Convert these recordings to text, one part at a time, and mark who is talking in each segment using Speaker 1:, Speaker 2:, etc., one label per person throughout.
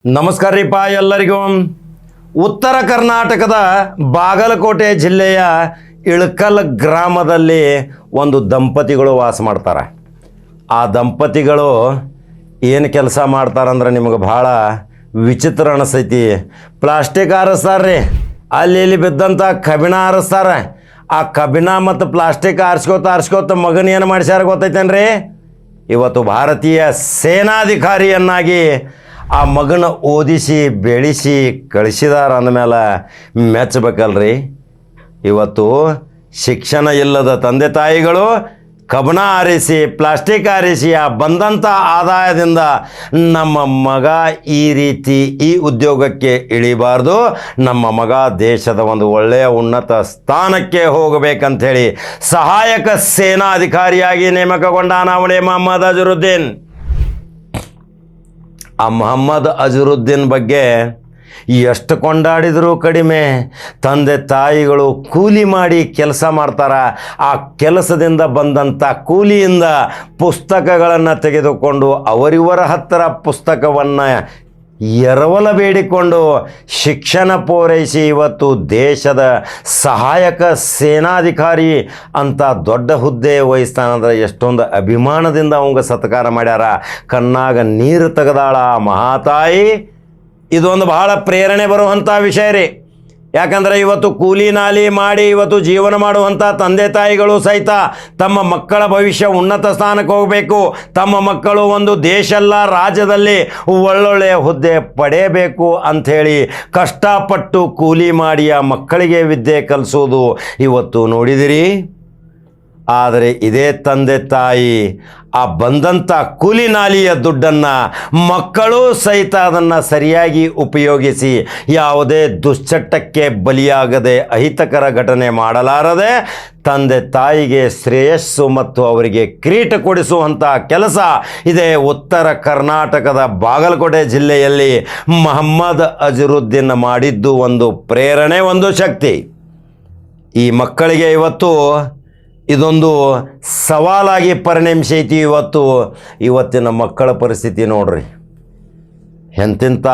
Speaker 1: ನಮಸ್ಕಾರ ರೀಪ ಎಲ್ಲರಿಗೂ. ಉತ್ತರ ಕರ್ನಾಟಕದ ಬಾಗಲಕೋಟೆ ಜಿಲ್ಲೆಯ ಇಳಕಲ್ ಗ್ರಾಮದಲ್ಲಿ ಒಂದು ದಂಪತಿಗಳು ವಾಸ ಮಾಡ್ತಾರೆ. ಆ ದಂಪತಿಗಳು ಏನು ಕೆಲಸ ಮಾಡ್ತಾರಂದ್ರೆ ನಿಮಗೆ ಭಾಳ ವಿಚಿತ್ರ ಅನಿಸ್ತೈತಿ. ಪ್ಲಾಸ್ಟಿಕ್ ಆರಿಸ್ತಾರೆ ರೀ, ಅಲ್ಲಿ ಇಲ್ಲಿ ಬಿದ್ದಂಥ ಕಬ್ಬಿಣ ಆರಿಸ್ತಾರೆ. ಆ ಕಬ್ಬಿಣ ಮತ್ತು ಪ್ಲಾಸ್ಟಿಕ್ ಆರಿಸ್ಕೋತ ಮಗನ ಏನು ಮಾಡ್ಸ್ಯಾರ ಗೊತ್ತೈತೇನ್ರಿ? ಇವತ್ತು ಭಾರತೀಯ ಸೇನಾಧಿಕಾರಿಯನ್ನಾಗಿ ಆ ಮಗನ ಓದಿಸಿ ಬೆಳೆಸಿ ಕಳಿಸಿದಾರ ಅಂದಮೇಲೆ ಮೆಚ್ಚಬೇಕಲ್ರಿ. ಇವತ್ತು ಶಿಕ್ಷಣ ಇಲ್ಲದ ತಂದೆ ತಾಯಿಗಳು ಕಬ್ಬಣ ಆರಿಸಿ ಪ್ಲಾಸ್ಟಿಕ್ ಆರಿಸಿ ಆ ಬಂದಂಥ ಆದಾಯದಿಂದ ನಮ್ಮ ಮಗ ಈ ರೀತಿ ಈ ಉದ್ಯೋಗಕ್ಕೆ ಇಳಿಬಾರ್ದು, ನಮ್ಮ ಮಗ ದೇಶದ ಒಂದು ಒಳ್ಳೆಯ ಉನ್ನತ ಸ್ಥಾನಕ್ಕೆ ಹೋಗಬೇಕಂಥೇಳಿ ಸಹಾಯಕ ಸೇನಾಧಿಕಾರಿಯಾಗಿ ನೇಮಕಗೊಂಡ ನಾವಣೆ ಮೊಹಮ್ಮದ್ ಅಜರುದ್ದೀನ್. ಆ ಮೊಹಮ್ಮದ್ ಅಜರುದ್ದೀನ್ ಬಗ್ಗೆ ಎಷ್ಟು ಕೊಂಡಾಡಿದರೂ ಕಡಿಮೆ. ತಂದೆ ತಾಯಿಗಳು ಕೂಲಿ ಮಾಡಿ ಕೆಲಸ ಮಾಡ್ತಾರೆ. ಆ ಕೆಲಸದಿಂದ ಬಂದಂಥ ಕೂಲಿಯಿಂದ ಪುಸ್ತಕಗಳನ್ನು ತೆಗೆದುಕೊಂಡು ಅವರಿವರ ಹತ್ತಿರ ಪುಸ್ತಕವನ್ನು ಎರವಲ ಬೇಡಿಕೊಂಡು ಶಿಕ್ಷಣ ಪೂರೈಸಿ ಇವತ್ತು ದೇಶದ ಸಹಾಯಕ ಸೇನಾಧಿಕಾರಿ ಅಂತ ದೊಡ್ಡ ಹುದ್ದೆ ವಹಿಸ್ತಾನಂದ್ರೆ ಎಷ್ಟೊಂದು ಅಭಿಮಾನದಿಂದ ಅವಂಗೆ ಸತ್ಕಾರ ಮಾಡ್ಯಾರ. ಕಣ್ಣಾಗ ನೀರು ತೆಗೆದಾಳ ಮಹಾತಾಯಿ. ಇದೊಂದು ಬಹಳ ಪ್ರೇರಣೆ ಬರುವಂಥ ವಿಷಯ ರೀ. ಯಾಕಂದರೆ ಇವತ್ತು ಕೂಲಿ ನಾಲಿ ಮಾಡಿ ಇವತ್ತು ಜೀವನ ಮಾಡುವಂಥ ತಂದೆ ತಾಯಿಗಳು ಸಹಿತ ತಮ್ಮ ಮಕ್ಕಳ ಭವಿಷ್ಯ ಉನ್ನತ ಸ್ಥಾನಕ್ಕೆ ಹೋಗಬೇಕು, ತಮ್ಮ ಮಕ್ಕಳು ಒಂದು ದೇಶಲ್ಲ ರಾಜ್ಯದಲ್ಲಿ ಒಳ್ಳೊಳ್ಳೆಯ ಹುದ್ದೆ ಪಡೆಯಬೇಕು ಅಂಥೇಳಿ ಕಷ್ಟಪಟ್ಟು ಕೂಲಿ ಮಾಡಿ ಆ ಮಕ್ಕಳಿಗೆ ವಿದ್ಯೆ ಕಲಿಸೋದು ಇವತ್ತು ನೋಡಿದಿರಿ. ಆದರೆ ಇದೇ ತಂದೆ ತಾಯಿ ಆ ಬಂದಂಥ ಕೂಲಿ ನಾಲಿಯ ದುಡ್ಡನ್ನು ಮಕ್ಕಳು ಸಹಿತ ಅದನ್ನು ಸರಿಯಾಗಿ ಉಪಯೋಗಿಸಿ ಯಾವುದೇ ದುಶ್ಚಟಕ್ಕೆ ಬಲಿಯಾಗದೆ ಅಹಿತಕರ ಘಟನೆ ಮಾಡಲಾರದೆ ತಂದೆ ತಾಯಿಗೆ ಶ್ರೇಯಸ್ಸು ಮತ್ತು ಅವರಿಗೆ ಕಿರೀಟ ಕೊಡಿಸುವಂಥ ಕೆಲಸ ಇದೇ ಉತ್ತರ ಕರ್ನಾಟಕದ ಬಾಗಲಕೋಟೆ ಜಿಲ್ಲೆಯಲ್ಲಿ ಮೊಹಮ್ಮದ್ ಅಜರುದ್ದೀನ್ ಮಾಡಿದ್ದು ಒಂದು ಪ್ರೇರಣೆ, ಒಂದು ಶಕ್ತಿ. ಈ ಮಕ್ಕಳಿಗೆ ಇವತ್ತು ಇದೊಂದು ಸವಾಲಾಗಿ ಪರಿಣಮಿಸೈತಿ. ಇವತ್ತಿನ ಮಕ್ಕಳ ಪರಿಸ್ಥಿತಿ ನೋಡ್ರಿ. ಎಂತೆಂಥ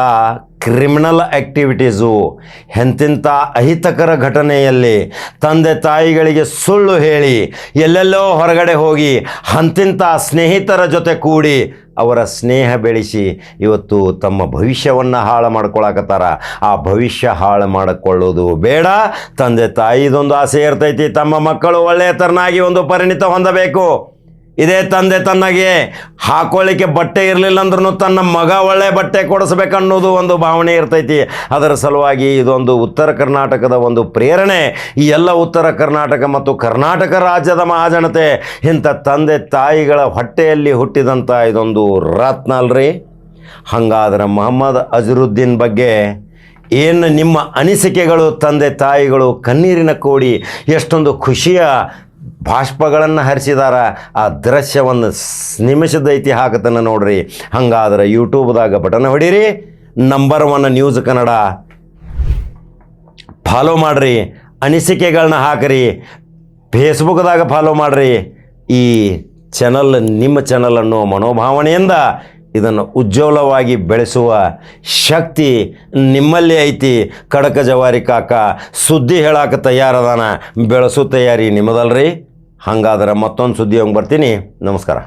Speaker 1: ಕ್ರಿಮಿನಲ್ ಆ್ಯಕ್ಟಿವಿಟೀಸು, ಎಂತೆಂಥ ಅಹಿತಕರ ಘಟನೆಯಲ್ಲಿ ತಂದೆ ತಾಯಿಗಳಿಗೆ ಸುಳ್ಳು ಹೇಳಿ ಎಲ್ಲೆಲ್ಲೋ ಹೊರಗಡೆ ಹೋಗಿ ಅಂತಿಂಥ ಸ್ನೇಹಿತರ ಜೊತೆ ಕೂಡಿ ಅವರ ಸ್ನೇಹ ಬೆಳೆಸಿ ಇವತ್ತು ತಮ್ಮ ಭವಿಷ್ಯವನ್ನು ಹಾಳು ಮಾಡ್ಕೊಳಕತ್ತಾರ. ಆ ಭವಿಷ್ಯ ಹಾಳು ಮಾಡಿಕೊಳ್ಳೋದು ಬೇಡ. ತಂದೆ ತಾಯಿದೊಂದು ಆಸೆ ಇರ್ತೈತಿ, ತಮ್ಮ ಮಕ್ಕಳು ಒಳ್ಳೆಯ ತರನಾಗಿ ಒಂದು ಪರಿಣಿತ ಹೊಂದಬೇಕು. ಇದೇ ತಂದೆ ತನ್ನಗೆ ಹಾಕೊಳ್ಳಿಕ್ಕೆ ಬಟ್ಟೆ ಇರಲಿಲ್ಲ ಅಂದ್ರೂ ತನ್ನ ಮಗ ಒಳ್ಳೆ ಬಟ್ಟೆ ಕೊಡಿಸ್ಬೇಕನ್ನೋದು ಒಂದು ಭಾವನೆ ಇರ್ತೈತಿ. ಅದರ ಸಲುವಾಗಿ ಇದೊಂದು ಉತ್ತರ ಕರ್ನಾಟಕದ ಒಂದು ಪ್ರೇರಣೆ. ಈ ಎಲ್ಲ ಉತ್ತರ ಕರ್ನಾಟಕ ಮತ್ತು ಕರ್ನಾಟಕ ರಾಜ್ಯದ ಮಹಾಜನತೆ ಇಂಥ ತಂದೆ ತಾಯಿಗಳ ಹೊಟ್ಟೆಯಲ್ಲಿ ಹುಟ್ಟಿದಂಥ ಇದೊಂದು ರತ್ನ ಅಲ್ರಿ. ಹಾಗಾದ್ರೆ ಮೊಹಮ್ಮದ್ ಅಜರುದ್ದೀನ್ ಬಗ್ಗೆ ಏನು ನಿಮ್ಮ ಅನಿಸಿಕೆಗಳು? ತಂದೆ ತಾಯಿಗಳು ಕಣ್ಣೀರಿನ ಕೋಡಿ ಎಷ್ಟೊಂದು ಖುಷಿಯ ಬಾಷ್ಪಗಳನ್ನು ಹರಿಸಿದಾರ. ಆ ದೃಶ್ಯವನ್ನು ನಿಮಿಷದೈತಿ ಹಾಕತನ ನೋಡ್ರಿ. ಹಂಗಾದ್ರೆ ಯೂಟ್ಯೂಬ್ದಾಗ ಬಟನ್ ಹೊಡೀರಿ, ನಂಬರ್ 1 ನ್ಯೂಸ್ ಕನ್ನಡ ಫಾಲೋ ಮಾಡಿರಿ, ಅನಿಸಿಕೆಗಳನ್ನ ಹಾಕಿರಿ, ಫೇಸ್ಬುಕ್ದಾಗ ಫಾಲೋ ಮಾಡಿರಿ. ಈ ಚಾನಲ್ ನಿಮ್ಮ ಚಾನಲ್ ಅನ್ನೋ ಮನೋಭಾವನೆಯಿಂದ ಇದನ್ನು ಉಜ್ವಲವಾಗಿ ಬೆಳೆಸುವ ಶಕ್ತಿ ನಿಮ್ಮಲ್ಲಿ ಐತಿ. ಖಡಕ ಜವಾರಿ ಕಾಕ ಸುದ್ದಿ ಹೇಳಕ್ಕೆ ತಯಾರದಾನ, ಬೆಳೆಸೋ ತಯಾರಿ ನಿಮ್ಮದಲ್ರಿ. ಹಾಗಾದ್ರೆ ಮತ್ತೊಂದು ಸುದ್ದಿ ಹೋಗಿ ಬರ್ತೀನಿ. ನಮಸ್ಕಾರ.